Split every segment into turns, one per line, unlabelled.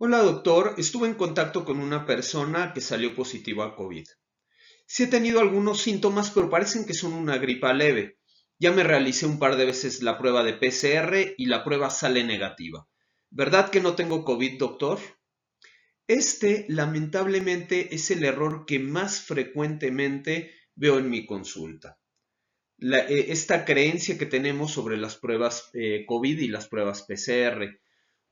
Hola doctor, estuve en contacto con una persona que salió positiva a COVID. Sí he tenido algunos síntomas, pero parecen que son una gripa leve. Ya me realicé un par de veces la prueba de PCR y la prueba sale negativa. ¿Verdad que no tengo COVID, doctor? Este, lamentablemente, es el error que más frecuentemente veo en mi consulta. Esta creencia que tenemos sobre las pruebas COVID y las pruebas PCR.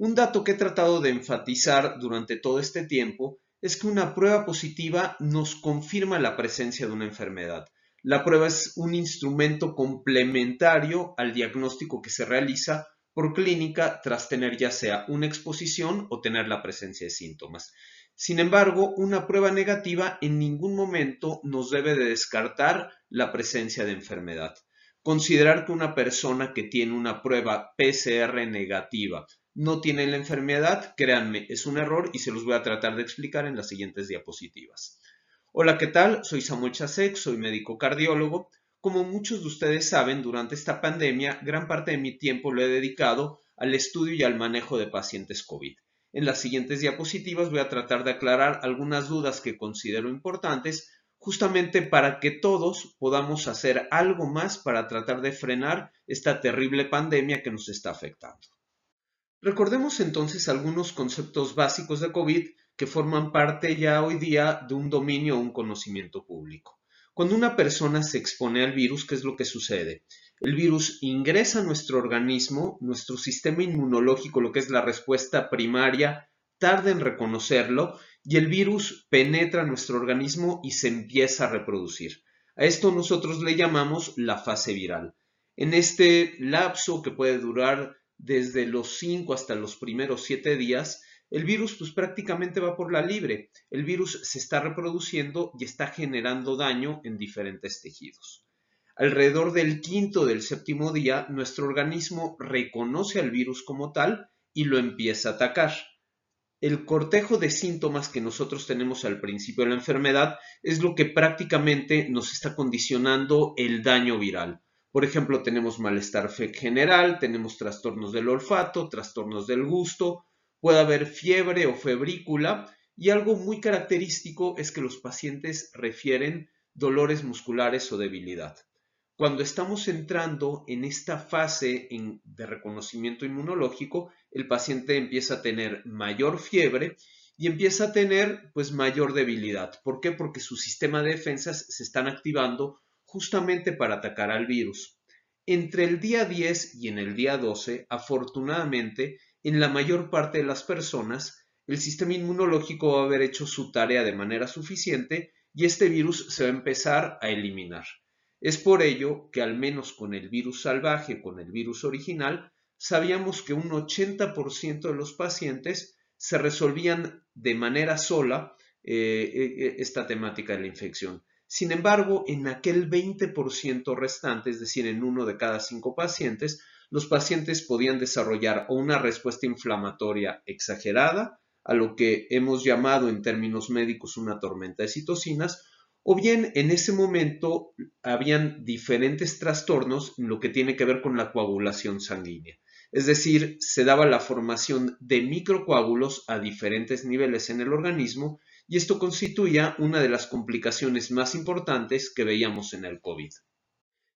Un dato que he tratado de enfatizar durante todo este tiempo es que una prueba positiva nos confirma la presencia de una enfermedad. La prueba es un instrumento complementario al diagnóstico que se realiza por clínica tras tener ya sea una exposición o tener la presencia de síntomas. Sin embargo, una prueba negativa en ningún momento nos debe de descartar la presencia de enfermedad. Considerar que una persona que tiene una prueba PCR negativa no tiene la enfermedad, créanme, es un error y se los voy a tratar de explicar en las siguientes diapositivas. Hola, ¿qué tal? Soy Samuel Chasek, soy médico cardiólogo. Como muchos de ustedes saben, durante esta pandemia, gran parte de mi tiempo lo he dedicado al estudio y al manejo de pacientes COVID. En las siguientes diapositivas voy a tratar de aclarar algunas dudas que considero importantes, justamente para que todos podamos hacer algo más para tratar de frenar esta terrible pandemia que nos está afectando. Recordemos entonces algunos conceptos básicos de COVID que forman parte ya hoy día de un dominio o un conocimiento público. Cuando una persona se expone al virus, ¿qué es lo que sucede? El virus ingresa a nuestro organismo, nuestro sistema inmunológico, lo que es la respuesta primaria, tarda en reconocerlo y el virus penetra nuestro organismo y se empieza a reproducir. A esto nosotros le llamamos la fase viral. En este lapso que puede durar desde los 5 hasta los primeros 7 días, el virus pues prácticamente va por la libre. El virus se está reproduciendo y está generando daño en diferentes tejidos. Alrededor del quinto del séptimo día, nuestro organismo reconoce al virus como tal y lo empieza a atacar. El cortejo de síntomas que nosotros tenemos al principio de la enfermedad es lo que prácticamente nos está condicionando el daño viral. Por ejemplo, tenemos malestar general, tenemos trastornos del olfato, trastornos del gusto, puede haber fiebre o febrícula y algo muy característico es que los pacientes refieren dolores musculares o debilidad. Cuando estamos entrando en esta fase de reconocimiento inmunológico, el paciente empieza a tener mayor fiebre y empieza a tener pues mayor debilidad. ¿Por qué? Porque su sistema de defensas se están activando justamente para atacar al virus. Entre el día 10 y en el día 12, afortunadamente, en la mayor parte de las personas, el sistema inmunológico va a haber hecho su tarea de manera suficiente y este virus se va a empezar a eliminar. Es por ello que al menos con el virus salvaje, con el virus original, sabíamos que un 80% de los pacientes se resolvían de manera sola esta temática de la infección. Sin embargo, en aquel 20% restante, es decir, en uno de cada 5 pacientes, los pacientes podían desarrollar o una respuesta inflamatoria exagerada, a lo que hemos llamado en términos médicos una tormenta de citocinas, o bien en ese momento habían diferentes trastornos en lo que tiene que ver con la coagulación sanguínea. Es decir, se daba la formación de microcoágulos a diferentes niveles en el organismo y esto constituía una de las complicaciones más importantes que veíamos en el COVID.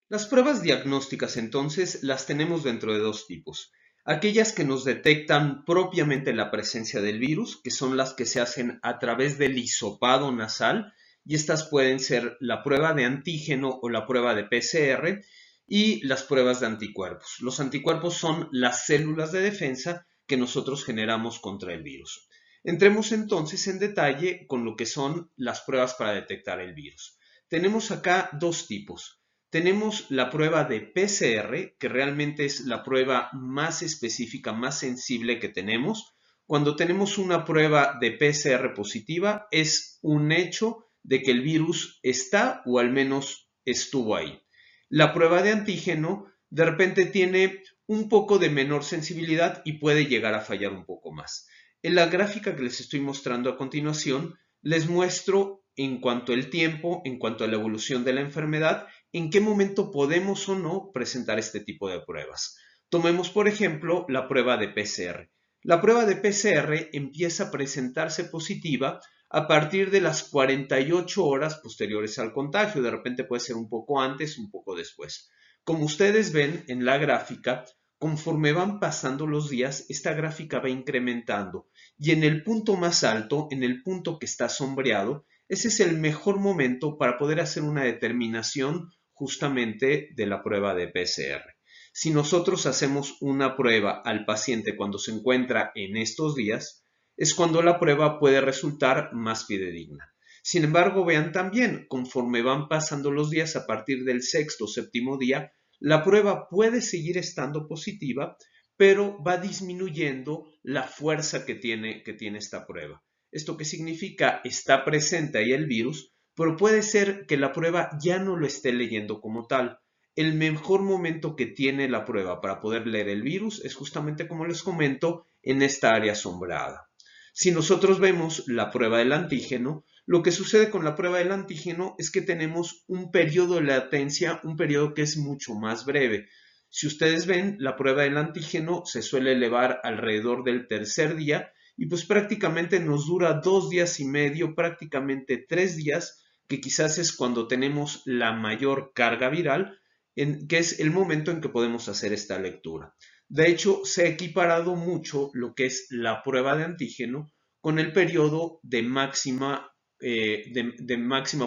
Las pruebas diagnósticas entonces las tenemos dentro de dos tipos. Aquellas que nos detectan propiamente la presencia del virus, que son las que se hacen a través del hisopado nasal, y estas pueden ser la prueba de antígeno o la prueba de PCR y las pruebas de anticuerpos. Los anticuerpos son las células de defensa que nosotros generamos contra el virus. Entremos entonces en detalle con lo que son las pruebas para detectar el virus. Tenemos acá dos tipos. Tenemos la prueba de PCR, que realmente es la prueba más específica, más sensible que tenemos. Cuando tenemos una prueba de PCR positiva, es un hecho de que el virus está o al menos estuvo ahí. La prueba de antígeno de repente tiene un poco de menor sensibilidad y puede llegar a fallar un poco más. En la gráfica que les estoy mostrando a continuación, les muestro en cuanto al tiempo, en cuanto a la evolución de la enfermedad, en qué momento podemos o no presentar este tipo de pruebas. Tomemos, por ejemplo, la prueba de PCR. La prueba de PCR empieza a presentarse positiva a partir de las 48 horas posteriores al contagio. De repente puede ser un poco antes, un poco después. Como ustedes ven en la gráfica, conforme van pasando los días, esta gráfica va incrementando y en el punto más alto, en el punto que está sombreado, ese es el mejor momento para poder hacer una determinación justamente de la prueba de PCR. Si nosotros hacemos una prueba al paciente cuando se encuentra en estos días, es cuando la prueba puede resultar más fidedigna. Sin embargo, vean también, conforme van pasando los días a partir del sexto o séptimo día, la prueba puede seguir estando positiva, pero va disminuyendo la fuerza que tiene esta prueba. ¿Esto qué significa? Está presente ahí el virus, pero puede ser que la prueba ya no lo esté leyendo como tal. El mejor momento que tiene la prueba para poder leer el virus es justamente, como les comento, en esta área sombreada. Si nosotros vemos la prueba del antígeno, lo que sucede con la prueba del antígeno es que tenemos un periodo de latencia, un periodo que es mucho más breve. Si ustedes ven, la prueba del antígeno se suele elevar alrededor del tercer día y pues prácticamente nos dura 2 días y medio, prácticamente 3 días, que quizás es cuando tenemos la mayor carga viral, que es el momento en que podemos hacer esta lectura. De hecho, se ha equiparado mucho lo que es la prueba de antígeno con el periodo de máxima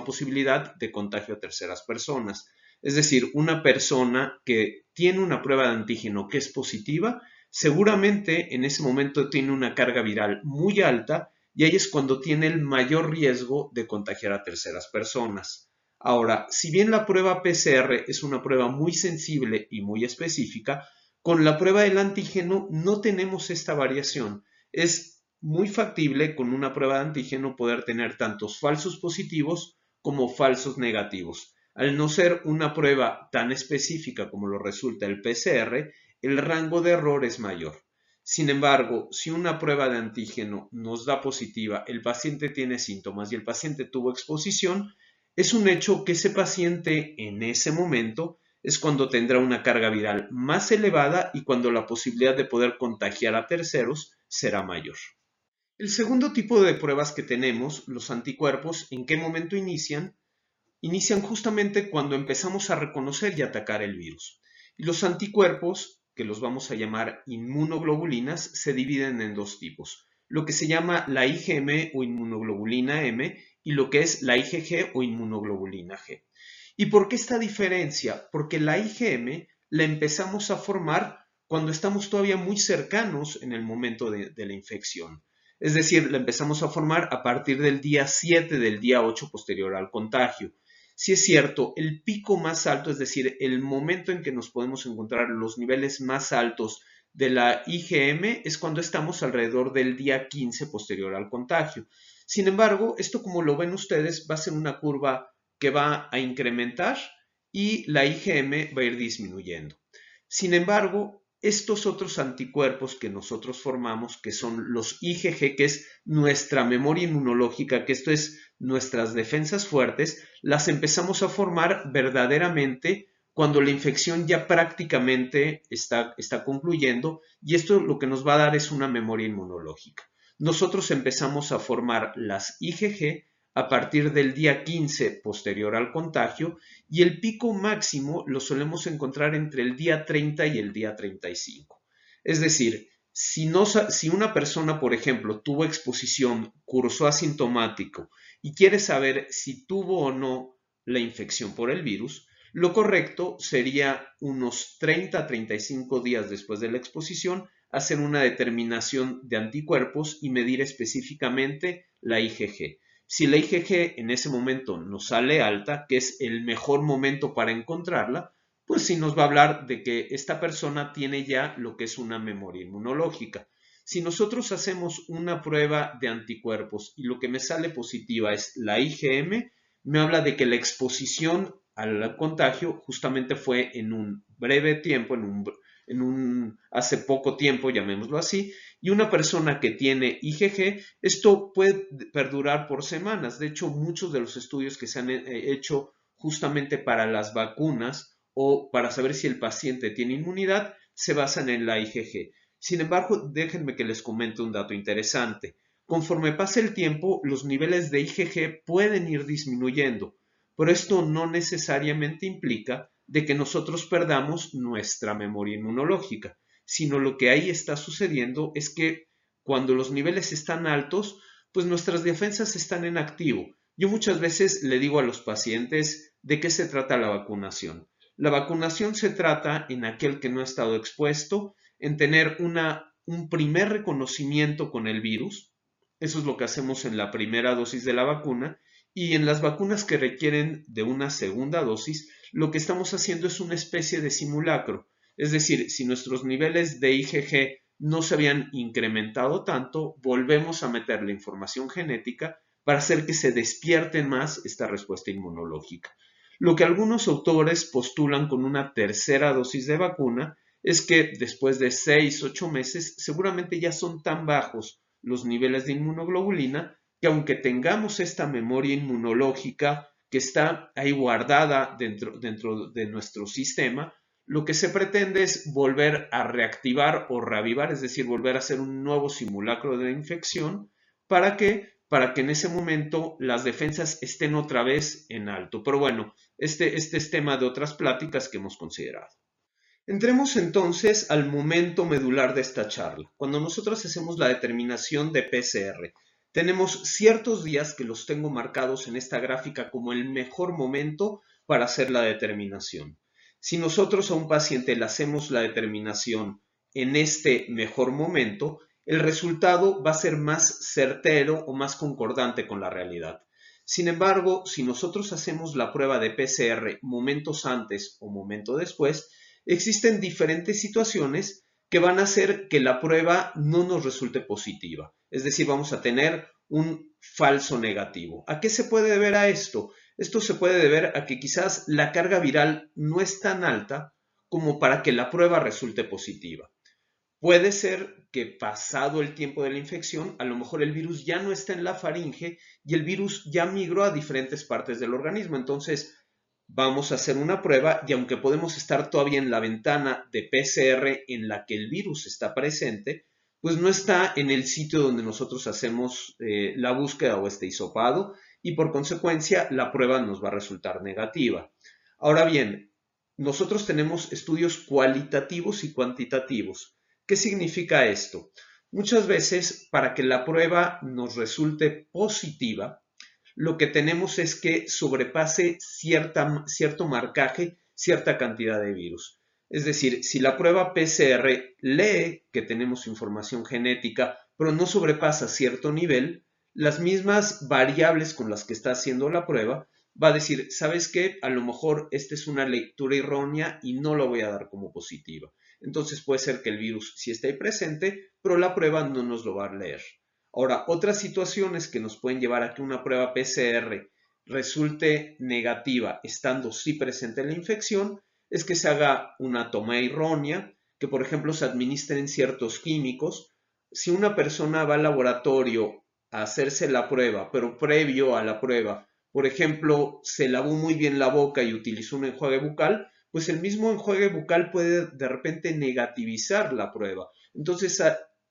posibilidad de contagio a terceras personas. Es decir, una persona que tiene una prueba de antígeno que es positiva, seguramente en ese momento tiene una carga viral muy alta y ahí es cuando tiene el mayor riesgo de contagiar a terceras personas. Ahora, si bien la prueba PCR es una prueba muy sensible y muy específica, con la prueba del antígeno no tenemos esta variación. Es muy factible con una prueba de antígeno poder tener tantos falsos positivos como falsos negativos. Al no ser una prueba tan específica como lo resulta el PCR, el rango de error es mayor. Sin embargo, si una prueba de antígeno nos da positiva, el paciente tiene síntomas y el paciente tuvo exposición, es un hecho que ese paciente en ese momento es cuando tendrá una carga viral más elevada y cuando la posibilidad de poder contagiar a terceros será mayor. El segundo tipo de pruebas que tenemos, los anticuerpos, ¿en qué momento inician? Inician justamente cuando empezamos a reconocer y atacar el virus. Y los anticuerpos, que los vamos a llamar inmunoglobulinas, se dividen en dos tipos. Lo que se llama la IgM o inmunoglobulina M y lo que es la IgG o inmunoglobulina G. ¿Y por qué esta diferencia? Porque la IgM la empezamos a formar cuando estamos todavía muy cercanos en el momento de la infección. Es decir, la empezamos a formar a partir del día 7 del día 8 posterior al contagio. Si es cierto, el pico más alto, es decir, el momento en que nos podemos encontrar los niveles más altos de la IgM es cuando estamos alrededor del día 15 posterior al contagio. Sin embargo, esto, como lo ven ustedes, va a ser una curva que va a incrementar y la IgM va a ir disminuyendo. Sin embargo, estos otros anticuerpos que nosotros formamos, que son los IgG, que es nuestra memoria inmunológica, que esto es nuestras defensas fuertes, las empezamos a formar verdaderamente cuando la infección ya prácticamente está concluyendo, y esto lo que nos va a dar es una memoria inmunológica. Nosotros empezamos a formar las IgG a partir del día 15 posterior al contagio y el pico máximo lo solemos encontrar entre el día 30 y el día 35. Es decir, si una persona, por ejemplo, tuvo exposición, cursó asintomático y quiere saber si tuvo o no la infección por el virus, lo correcto sería unos 30 a 35 días después de la exposición hacer una determinación de anticuerpos y medir específicamente la IgG. Si la IgG en ese momento nos sale alta, que es el mejor momento para encontrarla, pues sí nos va a hablar de que esta persona tiene ya lo que es una memoria inmunológica. Si nosotros hacemos una prueba de anticuerpos y lo que me sale positiva es la IgM, me habla de que la exposición al contagio justamente fue en un breve tiempo, hace poco tiempo, llamémoslo así, y una persona que tiene IgG, esto puede perdurar por semanas. De hecho, muchos de los estudios que se han hecho justamente para las vacunas o para saber si el paciente tiene inmunidad, se basan en la IgG. Sin embargo, déjenme que les comente un dato interesante. Conforme pasa el tiempo, los niveles de IgG pueden ir disminuyendo, pero esto no necesariamente implica de que nosotros perdamos nuestra memoria inmunológica, sino lo que ahí está sucediendo es que cuando los niveles están altos, pues nuestras defensas están en activo. Yo muchas veces le digo a los pacientes de qué se trata la vacunación. La vacunación se trata en aquel que no ha estado expuesto, en tener un primer reconocimiento con el virus. Eso es lo que hacemos en la primera dosis de la vacuna. Y en las vacunas que requieren de una segunda dosis, lo que estamos haciendo es una especie de simulacro. Es decir, si nuestros niveles de IgG no se habían incrementado tanto, volvemos a meter la información genética para hacer que se despierte más esta respuesta inmunológica. Lo que algunos autores postulan con una tercera dosis de vacuna es que después de 6-8 meses seguramente ya son tan bajos los niveles de inmunoglobulina que aunque tengamos esta memoria inmunológica que está ahí guardada dentro de nuestro sistema, lo que se pretende es volver a reactivar o reavivar, es decir, volver a hacer un nuevo simulacro de infección. ¿Para qué? Para que en ese momento las defensas estén otra vez en alto. Pero bueno, este es tema de otras pláticas que hemos considerado. Entremos entonces al momento medular de esta charla. Cuando nosotros hacemos la determinación de PCR, tenemos ciertos días que los tengo marcados en esta gráfica como el mejor momento para hacer la determinación. Si nosotros a un paciente le hacemos la determinación en este mejor momento, el resultado va a ser más certero o más concordante con la realidad. Sin embargo, si nosotros hacemos la prueba de PCR momentos antes o momento después, existen diferentes situaciones que van a hacer que la prueba no nos resulte positiva. Es decir, vamos a tener un falso negativo. ¿A qué se puede deber a esto? Esto se puede deber a que quizás la carga viral no es tan alta como para que la prueba resulte positiva. Puede ser que pasado el tiempo de la infección, a lo mejor el virus ya no está en la faringe y el virus ya migró a diferentes partes del organismo. Entonces, vamos a hacer una prueba y aunque podemos estar todavía en la ventana de PCR en la que el virus está presente, pues no está en el sitio donde nosotros hacemos la búsqueda o este hisopado y por consecuencia la prueba nos va a resultar negativa. Ahora bien, nosotros tenemos estudios cualitativos y cuantitativos. ¿Qué significa esto? Muchas veces para que la prueba nos resulte positiva, lo que tenemos es que sobrepase cierto marcaje, cierta cantidad de virus. Es decir, si la prueba PCR lee que tenemos información genética, pero no sobrepasa cierto nivel, las mismas variables con las que está haciendo la prueba va a decir, ¿sabes qué? A lo mejor esta es una lectura errónea y no lo voy a dar como positiva. Entonces puede ser que el virus sí esté ahí presente, pero la prueba no nos lo va a leer. Ahora, otras situaciones que nos pueden llevar a que una prueba PCR resulte negativa estando sí presente la infección es que se haga una toma errónea, que por ejemplo se administren ciertos químicos. Si una persona va al laboratorio a hacerse la prueba, pero previo a la prueba, por ejemplo, se lavó muy bien la boca y utilizó un enjuague bucal, pues el mismo enjuague bucal puede de repente negativizar la prueba. Entonces,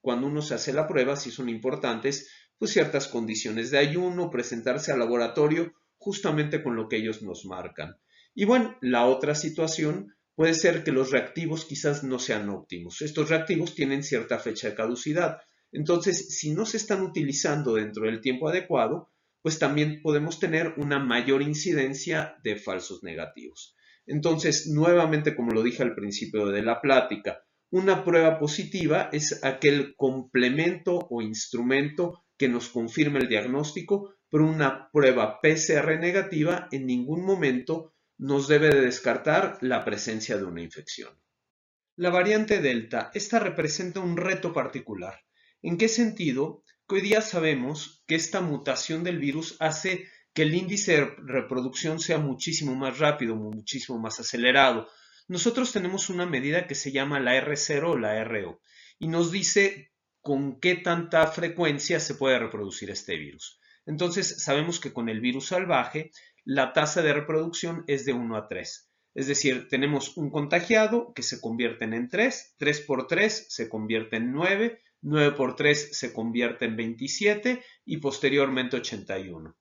cuando uno se hace la prueba, sí son importantes pues ciertas condiciones de ayuno, presentarse al laboratorio justamente con lo que ellos nos marcan. Y bueno, la otra situación puede ser que los reactivos quizás no sean óptimos. Estos reactivos tienen cierta fecha de caducidad. Entonces, si no se están utilizando dentro del tiempo adecuado, pues también podemos tener una mayor incidencia de falsos negativos. Entonces, nuevamente, como lo dije al principio de la plática, una prueba positiva es aquel complemento o instrumento que nos confirma el diagnóstico, pero una prueba PCR negativa en ningún momento nos debe de descartar la presencia de una infección. La variante Delta, esta representa un reto particular. ¿En qué sentido? Que hoy día sabemos que esta mutación del virus hace que el índice de reproducción sea muchísimo más rápido, muchísimo más acelerado. Nosotros tenemos una medida que se llama la R0 o la RO y nos dice con qué tanta frecuencia se puede reproducir este virus. Entonces sabemos que con el virus salvaje la tasa de reproducción es de 1 a 3. Es decir, tenemos un contagiado que se convierten en 3, 3 por 3 se convierte en 9, 9 por 3 se convierte en 27 y posteriormente 81.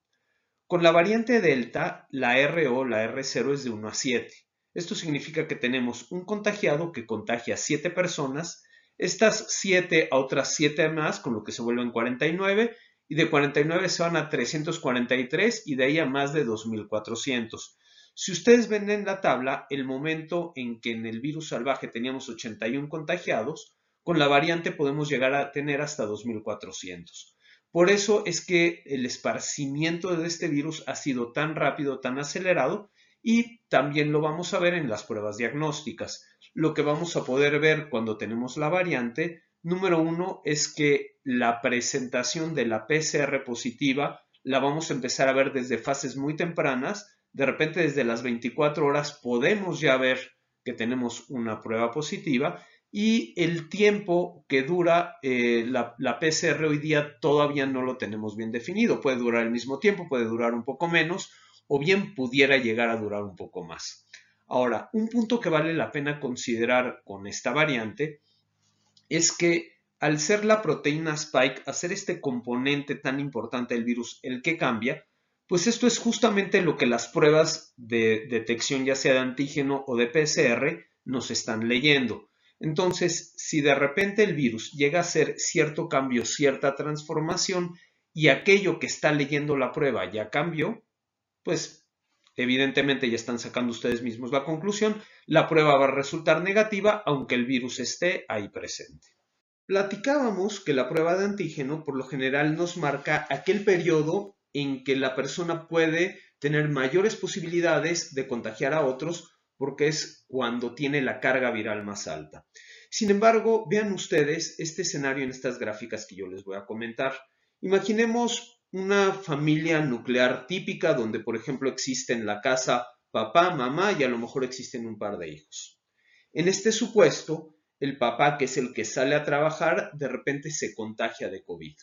Con la variante Delta, la RO, la R0 es de 1 a 7. Esto significa que tenemos un contagiado que contagia a 7 personas, estas 7 a otras 7 más, con lo que se vuelven 49, y de 49 se van a 343 y de ahí a más de 2400. Si ustedes ven en la tabla, el momento en que en el virus salvaje teníamos 81 contagiados, con la variante podemos llegar a tener hasta 2400. Por eso es que el esparcimiento de este virus ha sido tan rápido, tan acelerado, y también lo vamos a ver en las pruebas diagnósticas. Lo que vamos a poder ver cuando tenemos la variante, número uno, es que la presentación de la PCR positiva la vamos a empezar a ver desde fases muy tempranas. De repente, desde las 24 horas podemos ya ver que tenemos una prueba positiva. Y el tiempo que dura la PCR hoy día todavía no lo tenemos bien definido. Puede durar el mismo tiempo, puede durar un poco menos, o bien pudiera llegar a durar un poco más. Ahora, un punto que vale la pena considerar con esta variante es que al ser la proteína Spike, hacer este componente tan importante del virus, el que cambia, pues esto es justamente lo que las pruebas de detección, ya sea de antígeno o de PCR, nos están leyendo. Entonces, si de repente el virus llega a hacer cierto cambio, cierta transformación, y aquello que está leyendo la prueba ya cambió, pues evidentemente ya están sacando ustedes mismos la conclusión, la prueba va a resultar negativa aunque el virus esté ahí presente. Platicábamos que la prueba de antígeno por lo general nos marca aquel periodo en que la persona puede tener mayores posibilidades de contagiar a otros porque es cuando tiene la carga viral más alta. Sin embargo, vean ustedes este escenario en estas gráficas que yo les voy a comentar. Imaginemos una familia nuclear típica donde, por ejemplo, existe en la casa papá, mamá y a lo mejor existen un par de hijos. En este supuesto, el papá, que es el que sale a trabajar, de repente se contagia de COVID.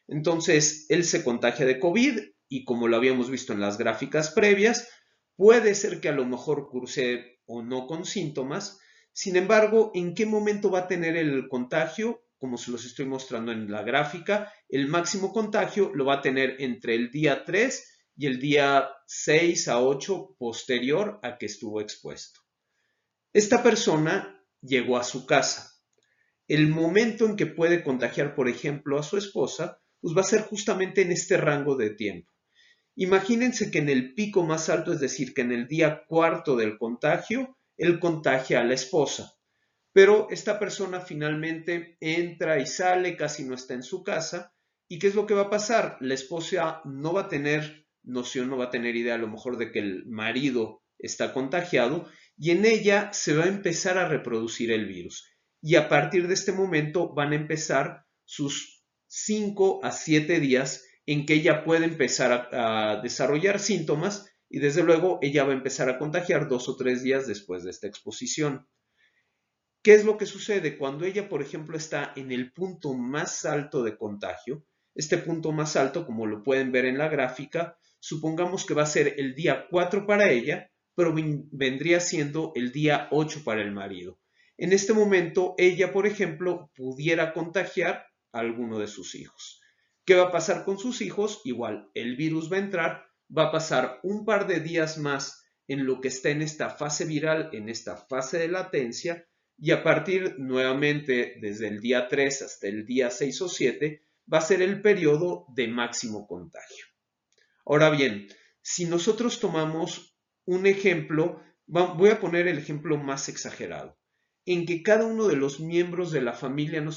Entonces, él se contagia de COVID y como lo habíamos visto en las gráficas previas, puede ser que a lo mejor curse o no con síntomas. Sin embargo, ¿en qué momento va a tener el contagio? Como se los estoy mostrando en la gráfica, el máximo contagio lo va a tener entre el día 3 y el día 6 a 8 posterior a que estuvo expuesto. Esta persona llegó a su casa. El momento en que puede contagiar, por ejemplo, a su esposa, pues va a ser justamente en este rango de tiempo. Imagínense que en el pico más alto, es decir, que en el día cuarto del contagio, él contagia a la esposa. Pero esta persona finalmente entra y sale, casi no está en su casa. ¿Y qué es lo que va a pasar? La esposa no va a tener noción, no va a tener idea a lo mejor de que el marido está contagiado y en ella se va a empezar a reproducir el virus. Y a partir de este momento van a empezar sus 5 a 7 días en que ella puede empezar a desarrollar síntomas y desde luego ella va a empezar a contagiar 2 o 3 días después de esta exposición. ¿Qué es lo que sucede? Cuando ella, por ejemplo, está en el punto más alto de contagio, este punto más alto, como lo pueden ver en la gráfica, supongamos que va a ser el día 4 para ella, pero vendría siendo el día 8 para el marido. En este momento, ella, por ejemplo, pudiera contagiar a alguno de sus hijos. ¿Qué va a pasar con sus hijos? Igual, el virus va a entrar, va a pasar un par de días más en lo que está en esta fase viral, en esta fase de latencia, y a partir nuevamente desde el día 3 hasta el día 6 o 7 va a ser el periodo de máximo contagio. Ahora bien, si nosotros tomamos un ejemplo, voy a poner el ejemplo más exagerado, en que cada uno de los miembros de la familia no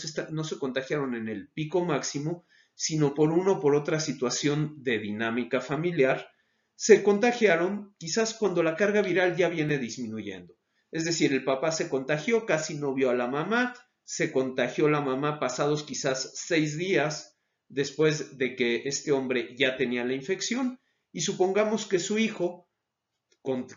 se contagiaron en el pico máximo, sino por una o por otra situación de dinámica familiar, se contagiaron quizás cuando la carga viral ya viene disminuyendo. Es decir, el papá se contagió, casi no vio a la mamá, se contagió la mamá pasados quizás 6 días después de que este hombre ya tenía la infección y supongamos que su hijo,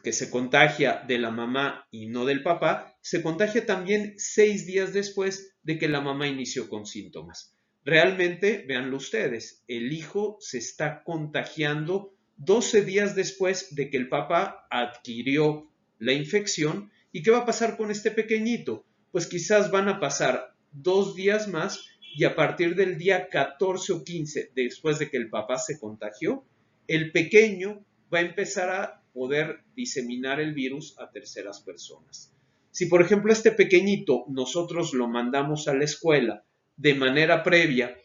que se contagia de la mamá y no del papá, se contagia también 6 días después de que la mamá inició con síntomas. Realmente, véanlo ustedes, el hijo se está contagiando 12 días después de que el papá adquirió la infección. ¿Y qué va a pasar con este pequeñito? Pues quizás van a pasar 2 días más y a partir del día 14 o 15, después de que el papá se contagió, el pequeño va a empezar a poder diseminar el virus a terceras personas. Si, por ejemplo, este pequeñito nosotros lo mandamos a la escuela de manera previa,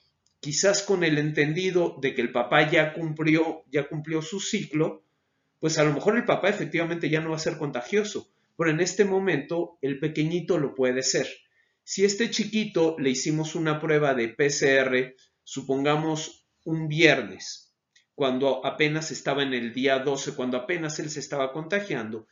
quizás con el entendido de que el papá ya cumplió su ciclo, pues a lo mejor el papá efectivamente ya no va a ser contagioso, pero en este momento el pequeñito lo puede ser. Si este chiquito le hicimos una prueba de PCR, supongamos un viernes, cuando apenas estaba en el día 12, cuando apenas él se estaba contagiando,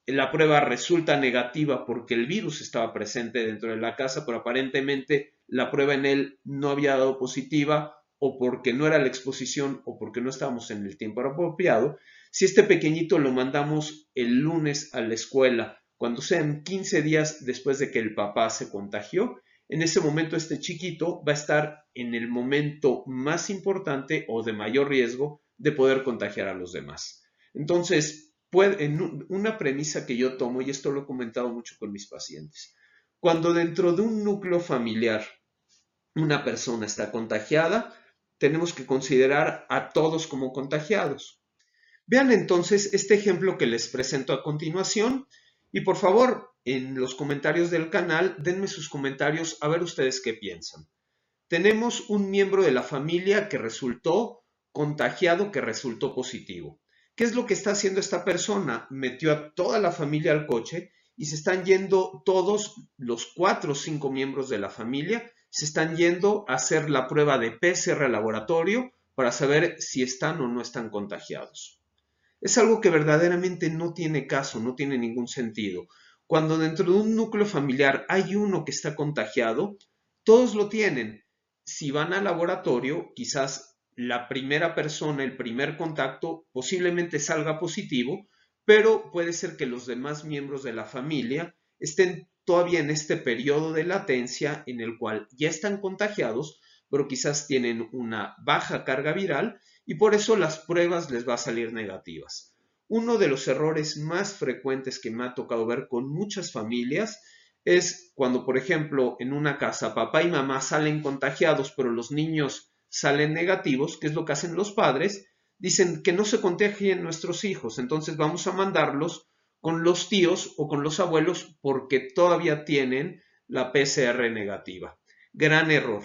la prueba resulta negativa porque el virus estaba presente dentro de la casa, pero aparentemente la prueba en él no había dado positiva o porque no era la exposición o porque no estábamos en el tiempo apropiado. Si este pequeñito lo mandamos el lunes a la escuela, cuando sean 15 días después de que el papá se contagió, en ese momento este chiquito va a estar en el momento más importante o de mayor riesgo de poder contagiar a los demás. Entonces, una premisa que yo tomo, y esto lo he comentado mucho con mis pacientes, cuando dentro de un núcleo familiar una persona está contagiada, tenemos que considerar a todos como contagiados. Vean entonces este ejemplo que les presento a continuación y por favor en los comentarios del canal denme sus comentarios a ver ustedes qué piensan. Tenemos un miembro de la familia que resultó contagiado, que resultó positivo. ¿Qué es lo que está haciendo esta persona? Metió a toda la familia al coche y se están yendo todos los 4 o 5 miembros de la familia, se están yendo a hacer la prueba de PCR al laboratorio para saber si están o no están contagiados. Es algo que verdaderamente no tiene caso, no tiene ningún sentido. Cuando dentro de un núcleo familiar hay uno que está contagiado, todos lo tienen. Si van al laboratorio, quizás la primera persona, el primer contacto, posiblemente salga positivo, pero puede ser que los demás miembros de la familia estén todavía en este periodo de latencia en el cual ya están contagiados, pero quizás tienen una baja carga viral y por eso las pruebas les va a salir negativas. Uno de los errores más frecuentes que me ha tocado ver con muchas familias es cuando, por ejemplo, en una casa papá y mamá salen contagiados, pero los niños salen negativos. ¿Qué es lo que hacen los padres? Dicen que no se contagien nuestros hijos, entonces vamos a mandarlos con los tíos o con los abuelos porque todavía tienen la PCR negativa. Gran error.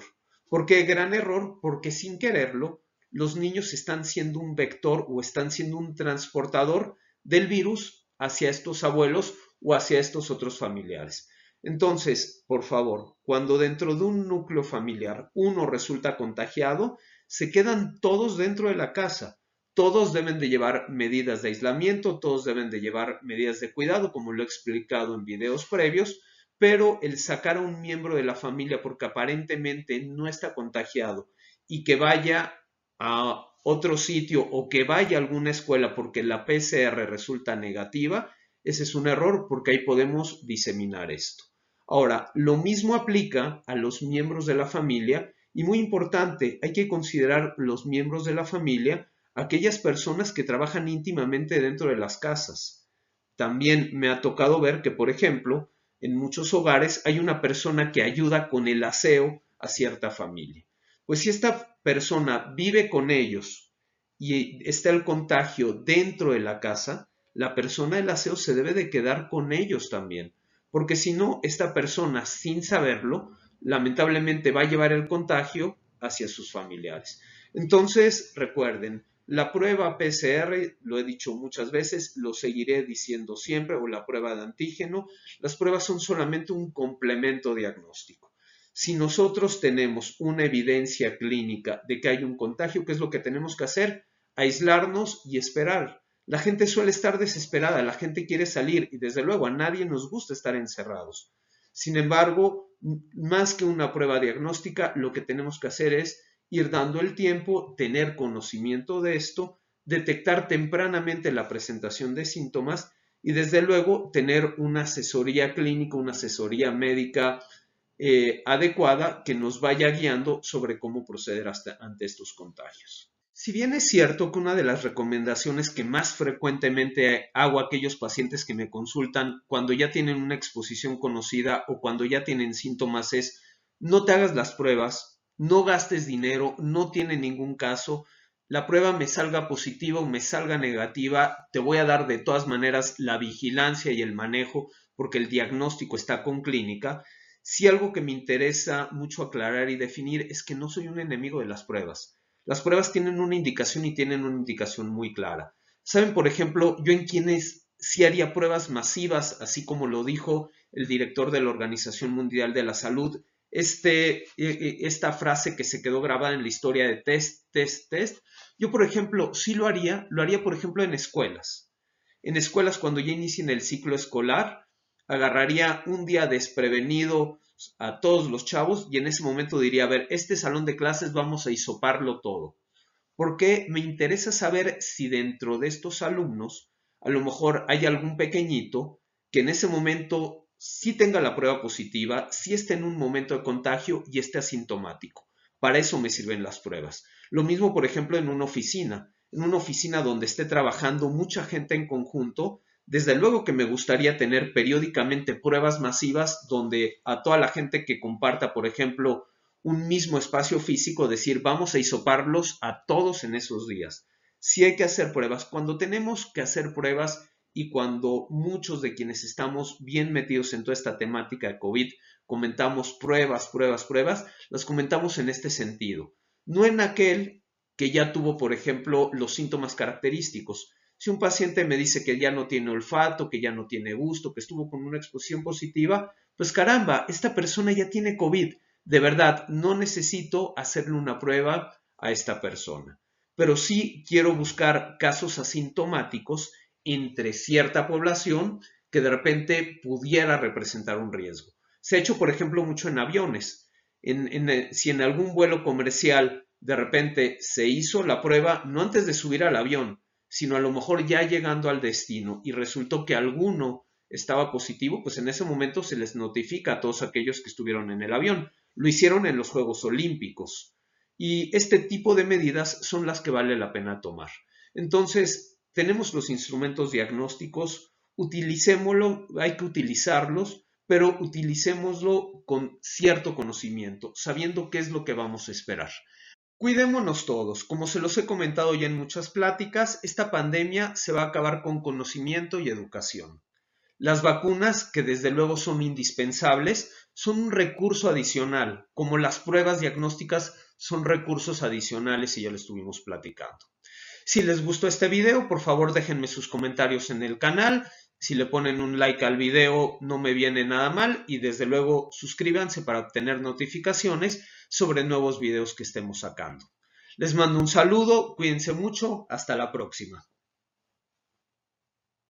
¿Por qué gran error? Porque sin quererlo, los niños están siendo un vector o están siendo un transportador del virus hacia estos abuelos o hacia estos otros familiares. Entonces, por favor, cuando dentro de un núcleo familiar uno resulta contagiado, se quedan todos dentro de la casa. Todos deben de llevar medidas de aislamiento, todos deben de llevar medidas de cuidado, como lo he explicado en videos previos, pero el sacar a un miembro de la familia porque aparentemente no está contagiado y que vaya a otro sitio o que vaya a alguna escuela porque la PCR resulta negativa, ese es un error porque ahí podemos diseminar esto. Ahora, lo mismo aplica a los miembros de la familia y muy importante, hay que considerar los miembros de la familia aquellas personas que trabajan íntimamente dentro de las casas. También me ha tocado ver que, por ejemplo, en muchos hogares hay una persona que ayuda con el aseo a cierta familia. Pues si esta persona vive con ellos y está el contagio dentro de la casa, la persona del aseo se debe de quedar con ellos también, porque si no, esta persona, sin saberlo, lamentablemente va a llevar el contagio hacia sus familiares. Entonces, recuerden, la prueba PCR, lo he dicho muchas veces, lo seguiré diciendo siempre, o la prueba de antígeno, las pruebas son solamente un complemento diagnóstico. Si nosotros tenemos una evidencia clínica de que hay un contagio, ¿qué es lo que tenemos que hacer? Aislarnos y esperar. La gente suele estar desesperada, la gente quiere salir y desde luego a nadie nos gusta estar encerrados. Sin embargo, más que una prueba diagnóstica, lo que tenemos que hacer es ir dando el tiempo, tener conocimiento de esto, detectar tempranamente la presentación de síntomas y desde luego tener una asesoría clínica, una asesoría médica adecuada que nos vaya guiando sobre cómo proceder ante estos contagios. Si bien es cierto que una de las recomendaciones que más frecuentemente hago a aquellos pacientes que me consultan cuando ya tienen una exposición conocida o cuando ya tienen síntomas es no te hagas las pruebas, no gastes dinero, no tiene ningún caso, la prueba me salga positiva o me salga negativa, te voy a dar de todas maneras la vigilancia y el manejo porque el diagnóstico está con clínica. Si algo que me interesa mucho aclarar y definir es que no soy un enemigo de las pruebas. Las pruebas tienen una indicación y tienen una indicación muy clara. Saben, por ejemplo, yo en quienes sí haría pruebas masivas, así como lo dijo el director de la Organización Mundial de la Salud, esta frase que se quedó grabada en la historia de test, test, test. Yo, por ejemplo, sí lo haría, por ejemplo, en escuelas. En escuelas, cuando ya inicien el ciclo escolar, agarraría un día desprevenido a todos los chavos y en ese momento diría, a ver, este salón de clases vamos a hisoparlo todo. Porque me interesa saber si dentro de estos alumnos a lo mejor hay algún pequeñito que en ese momento sí tenga la prueba positiva, sí esté en un momento de contagio y esté asintomático. Para eso me sirven las pruebas. Lo mismo, por ejemplo, en una oficina donde esté trabajando mucha gente en conjunto, desde luego que me gustaría tener periódicamente pruebas masivas donde a toda la gente que comparta, por ejemplo, un mismo espacio físico, decir, vamos a hisoparlos a todos en esos días. Si hay que hacer pruebas, cuando tenemos que hacer pruebas y cuando muchos de quienes estamos bien metidos en toda esta temática de COVID comentamos pruebas, pruebas, pruebas, las comentamos en este sentido. No en aquel que ya tuvo, por ejemplo, los síntomas característicos. Si un paciente me dice que ya no tiene olfato, que ya no tiene gusto, que estuvo con una exposición positiva, pues caramba, esta persona ya tiene COVID. De verdad, no necesito hacerle una prueba a esta persona, pero sí quiero buscar casos asintomáticos entre cierta población que de repente pudiera representar un riesgo. Se ha hecho, por ejemplo, mucho en aviones. Si en algún vuelo comercial de repente se hizo la prueba, no antes de subir al avión, sino a lo mejor ya llegando al destino y resultó que alguno estaba positivo, pues en ese momento se les notifica a todos aquellos que estuvieron en el avión. Lo hicieron en los Juegos Olímpicos. Y este tipo de medidas son las que vale la pena tomar. Entonces, tenemos los instrumentos diagnósticos, utilicémoslo, hay que utilizarlos, pero utilicémoslo con cierto conocimiento, sabiendo qué es lo que vamos a esperar. Cuidémonos todos. Como se los he comentado ya en muchas pláticas, esta pandemia se va a acabar con conocimiento y educación. Las vacunas, que desde luego son indispensables, son un recurso adicional, como las pruebas diagnósticas son recursos adicionales y ya lo estuvimos platicando. Si les gustó este video, por favor déjenme sus comentarios en el canal. Si le ponen un like al video no me viene nada mal y desde luego suscríbanse para obtener notificaciones sobre nuevos videos que estemos sacando. Les mando un saludo, cuídense mucho, hasta la próxima.